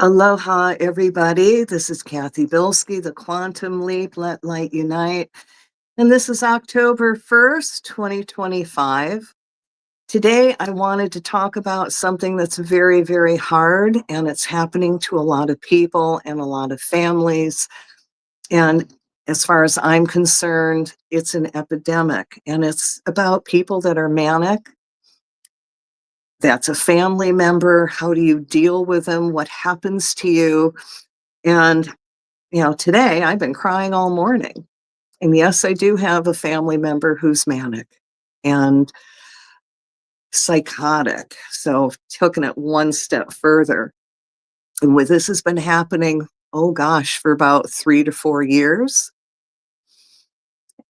Aloha, everybody. This is Cathy Bilsky, the Quantum Leap, Let Light Unite. And this is October 1st, 2025. Today, I wanted to talk about something that's very, very hard, and it's happening to a lot of people and a lot of families. And as far as I'm concerned, it's an epidemic, and it's about people that are manic. That's a family member. How do you deal with them? What happens to you? And today I've been crying all morning. And yes, I do have a family member who's manic and psychotic. So taking it one step further. And with this has been happening, oh gosh, for about 3 to 4 years.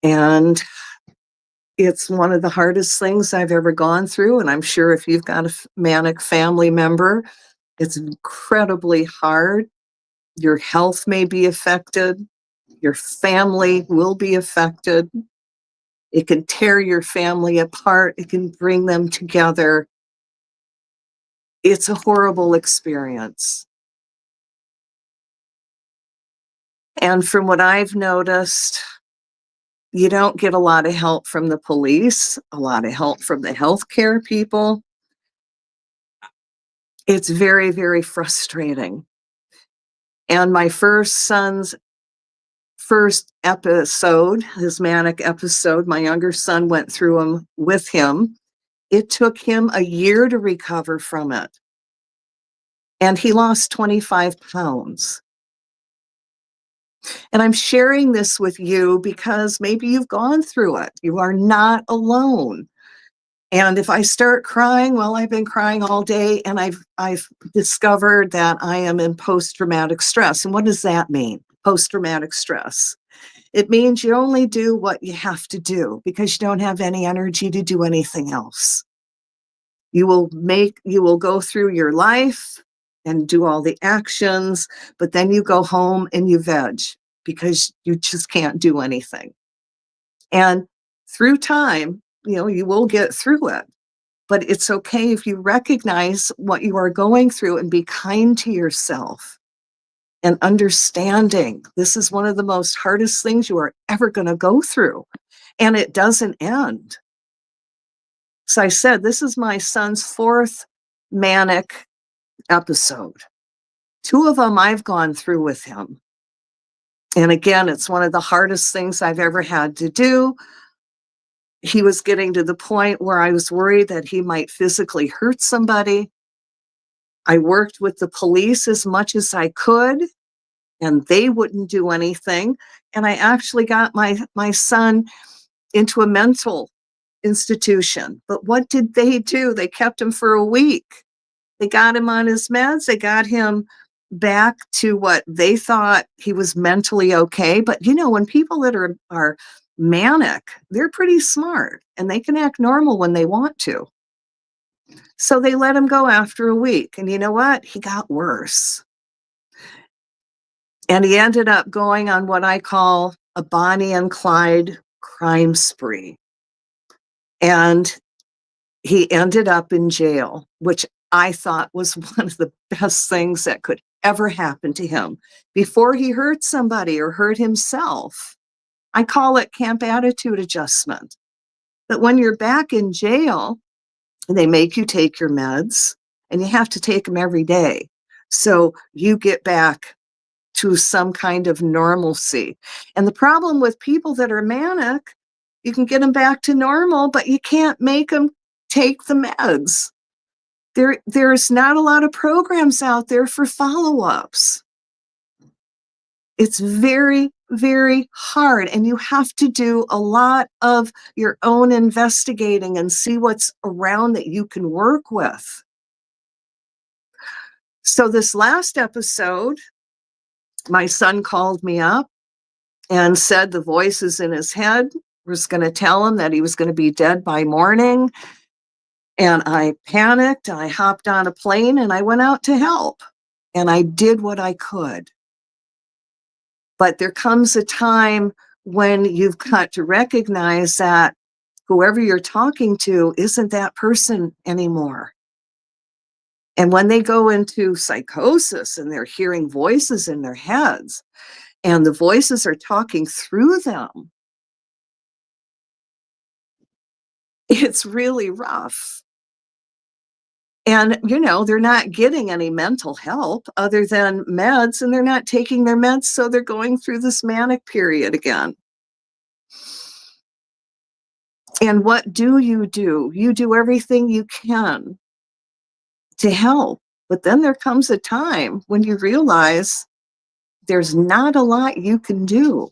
And it's one of the hardest things I've ever gone through. And I'm sure if you've got a manic family member, it's incredibly hard. Your health may be affected. Your family will be affected. It can tear your family apart. It can bring them together. It's a horrible experience. And from what I've noticed, you don't get a lot of help from the police, a lot of help from the healthcare people. It's very, very frustrating. And my first son's first episode, his manic episode, my younger son went through them with him. It took him a year to recover from it. And he lost 25 pounds. And I'm sharing this with you because maybe you've gone through it. You are not alone. And if I start crying, well, I've been crying all day, and I've discovered that I am in post-traumatic stress. And what does that mean? Post-traumatic stress. It means you only do what you have to do because you don't have any energy to do anything else. You will go through your life and do all the actions, but then you go home and you veg because you just can't do anything. And through time, you will get through it. But it's okay if you recognize what you are going through and be kind to yourself and understanding this is one of the most hardest things you are ever going to go through. And it doesn't end. So I said, this is my son's fourth manic episode. Two of them I've gone through with him. And again, it's one of the hardest things I've ever had to do. He was getting to the point where I was worried that he might physically hurt somebody. I worked with the police as much as I could, and they wouldn't do anything. And I actually got my son into a mental institution. But what did they do? They kept him for a week. They got him on his meds. They got him back to what they thought he was mentally okay. But when people that are manic, they're pretty smart and they can act normal when they want to. So they let him go after a week. And you know what? He got worse. And he ended up going on what I call a Bonnie and Clyde crime spree. And he ended up in jail, which I thought was one of the best things that could ever happen to him before he hurt somebody or hurt himself. I call it camp attitude adjustment. But when you're back in jail, they make you take your meds, and you have to take them every day. So you get back to some kind of normalcy. And the problem with people that are manic, you can get them back to normal, but you can't make them take the meds. There's not a lot of programs out there for follow-ups. It's very, very hard, and you have to do a lot of your own investigating and see what's around that you can work with. So this last episode, my son called me up and said the voices in his head was going to tell him that he was going to be dead by morning. And I panicked. I hopped on a plane and I went out to help. And I did what I could. But there comes a time when you've got to recognize that whoever you're talking to isn't that person anymore. And when they go into psychosis and they're hearing voices in their heads and the voices are talking through them, it's really rough. And, they're not getting any mental help other than meds, and they're not taking their meds, so they're going through this manic period again. And what do? You do everything you can to help. But then there comes a time when you realize there's not a lot you can do.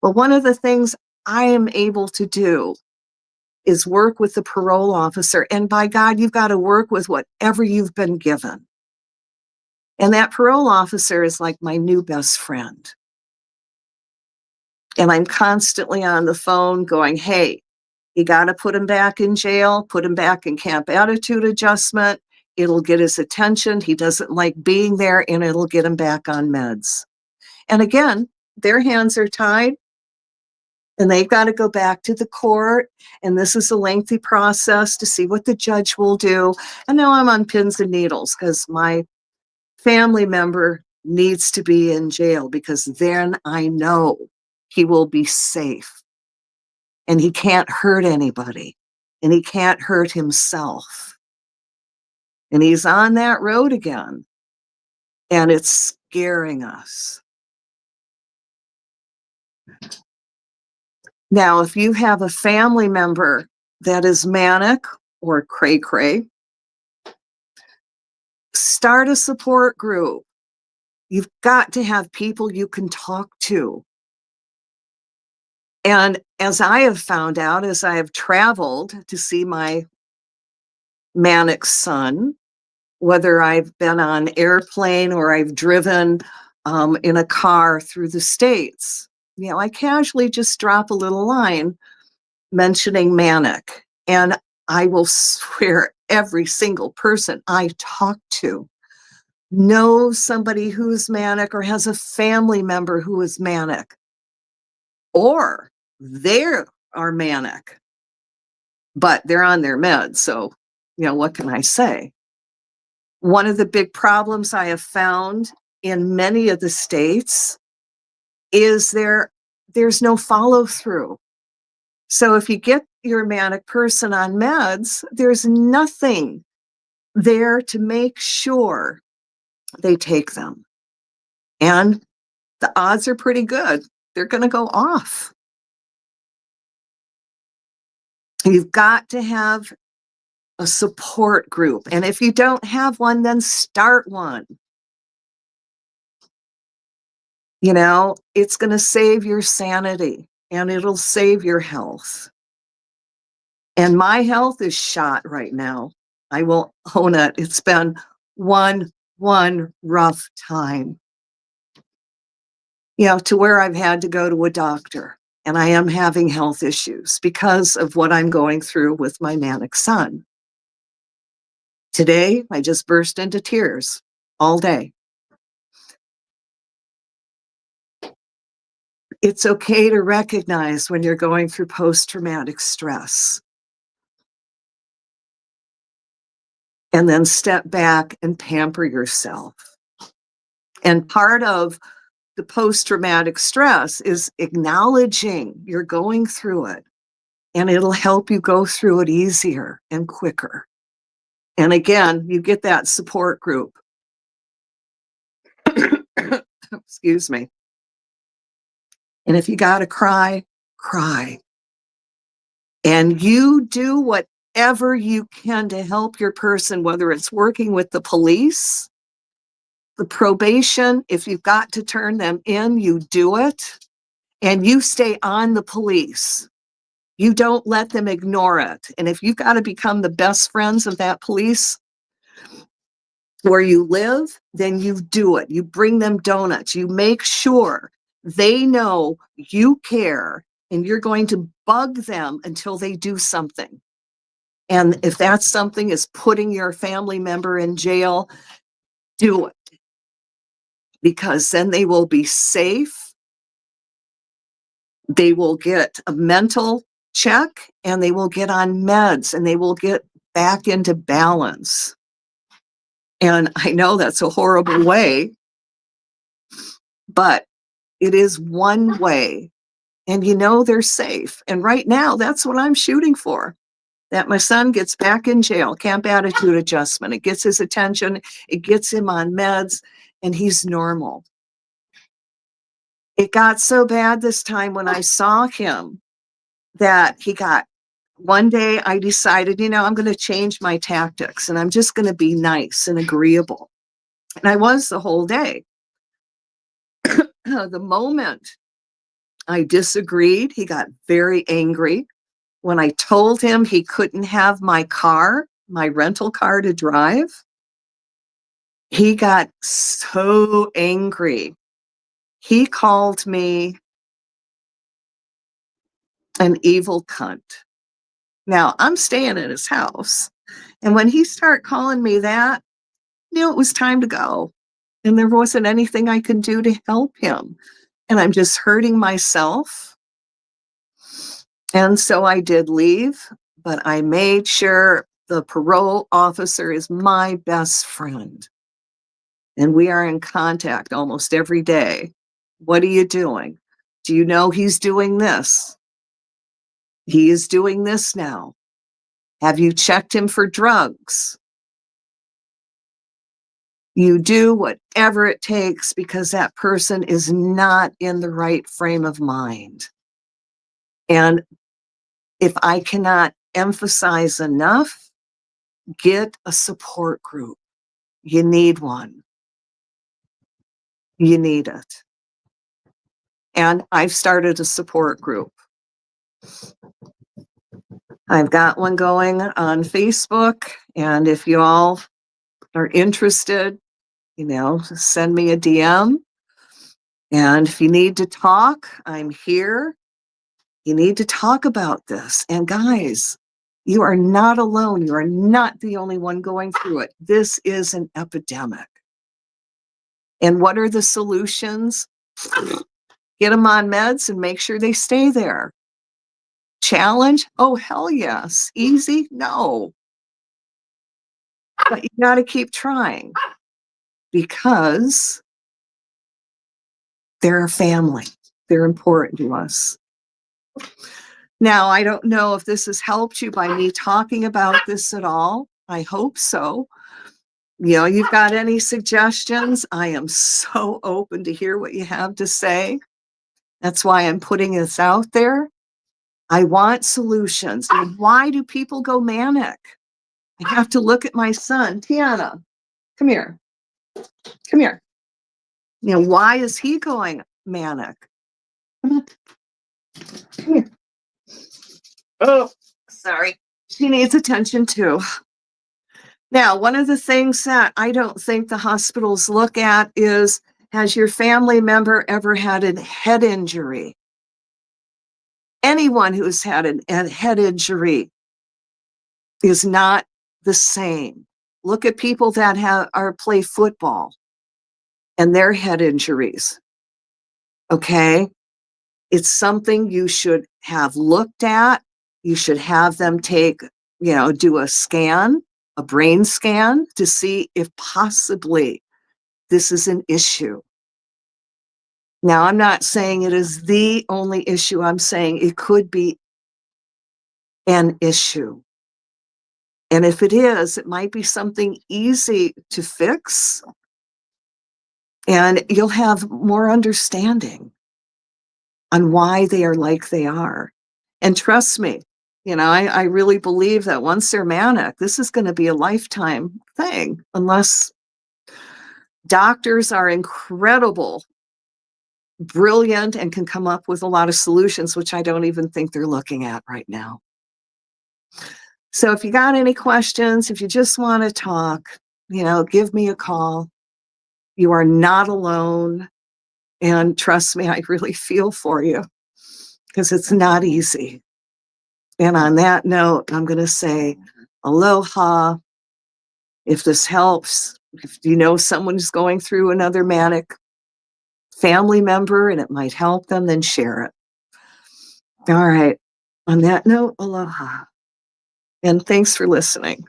But one of the things I am able to do is work with the parole officer. And by God, you've got to work with whatever you've been given. And that parole officer is like my new best friend. And I'm constantly on the phone going, hey, you got to put him back in jail, put him back in camp attitude adjustment. It'll get his attention. He doesn't like being there, and it'll get him back on meds. And again, their hands are tied, and they've got to go back to the court. And this is a lengthy process to see what the judge will do. And now I'm on pins and needles because my family member needs to be in jail, because then I know he will be safe and he can't hurt anybody and he can't hurt himself. And he's on that road again, and it's scaring us. Now, if you have a family member that is manic or cray-cray, start a support group. You've got to have people you can talk to. And as I have found out, as I have traveled to see my manic son, whether I've been on airplane or I've driven in a car through the States, I casually just drop a little line mentioning manic. And I will swear every single person I talk to knows somebody who's manic or has a family member who is manic, or they are manic, but they're on their meds. So, what can I say? One of the big problems I have found in many of the states is there's no follow through. So if you get your manic person on meds, there's nothing there to make sure they take them. And the odds are pretty good they're going to go off. You've got to have a support group. And if you don't have one, then start one. It's going to save your sanity and it'll save your health. And my health is shot right now. I will own it. It's been one rough time, to where I've had to go to a doctor, and I am having health issues because of what I'm going through with my manic son. Today, I just burst into tears all day. It's okay to recognize when you're going through post-traumatic stress. And then step back and pamper yourself. And part of the post-traumatic stress is acknowledging you're going through it, and it'll help you go through it easier and quicker. And again, you get that support group. Excuse me. And if you got to cry, cry. And you do whatever you can to help your person, whether it's working with the police, the probation. If you've got to turn them in, you do it. And you stay on the police. You don't let them ignore it. And if you've got to become the best friends of that police where you live, then you do it. You bring them donuts. You make sure they know you care, and you're going to bug them until they do something. And if that something is putting your family member in jail, do it. Because then they will be safe. They will get a mental check, and they will get on meds, and they will get back into balance. And I know that's a horrible way, but it is one way. And they're safe. And right now, that's what I'm shooting for. That my son gets back in jail, camp attitude adjustment. It gets his attention, it gets him on meds, and he's normal. It got so bad this time when I saw him that one day I decided, I'm going to change my tactics and I'm just going to be nice and agreeable. And I was the whole day. The moment I disagreed, he got very angry. When I told him he couldn't have my car, my rental car to drive, he got so angry. He called me an evil cunt. Now, I'm staying at his house. And when he started calling me that, it was time to go. And there wasn't anything I could do to help him. And I'm just hurting myself. And so I did leave, but I made sure the parole officer is my best friend. And we are in contact almost every day. What are you doing? Do you know he's doing this? He is doing this now. Have you checked him for drugs? You do whatever it takes because that person is not in the right frame of mind. And if I cannot emphasize enough, get a support group. You need one. You need it. And I've started a support group. I've got one going on Facebook. And if you all are interested, send me a DM. And if you need to talk, I'm here. You need to talk about this. And guys, you are not alone. You are not the only one going through it. This is an epidemic. And what are the solutions? Get them on meds and make sure they stay there. Challenge? Oh, hell yes. Easy? No. But you got to keep trying because they're a family. They're important to us. Now, I don't know if this has helped you by me talking about this at all. I hope so. You've got any suggestions? I am so open to hear what you have to say. That's why I'm putting this out there. I want solutions. And why do people go manic? I have to look at my son. Tiana, come here. Come here. Why is he going manic? Come here. Oh, sorry. She needs attention too. Now, one of the things that I don't think the hospitals look at is, has your family member ever had a head injury? Anyone who's had a head injury is not the same. Look at people that play football and their head injuries. Okay? It's something you should have looked at. You should have them do a scan, a brain scan, to see if possibly this is an issue. Now, I'm not saying it is the only issue. I'm saying it could be an issue. And if it is, it might be something easy to fix. And you'll have more understanding on why they are like they are. And trust me, I really believe that once they're manic, this is going to be a lifetime thing, unless doctors are incredible, brilliant, and can come up with a lot of solutions, which I don't even think they're looking at right now. So if you got any questions, if you just want to talk, give me a call. You are not alone. And trust me, I really feel for you because it's not easy. And on that note, I'm going to say aloha. If this helps, if you know someone who's going through another manic family member and it might help them, then share it. All right. On that note, aloha. And thanks for listening.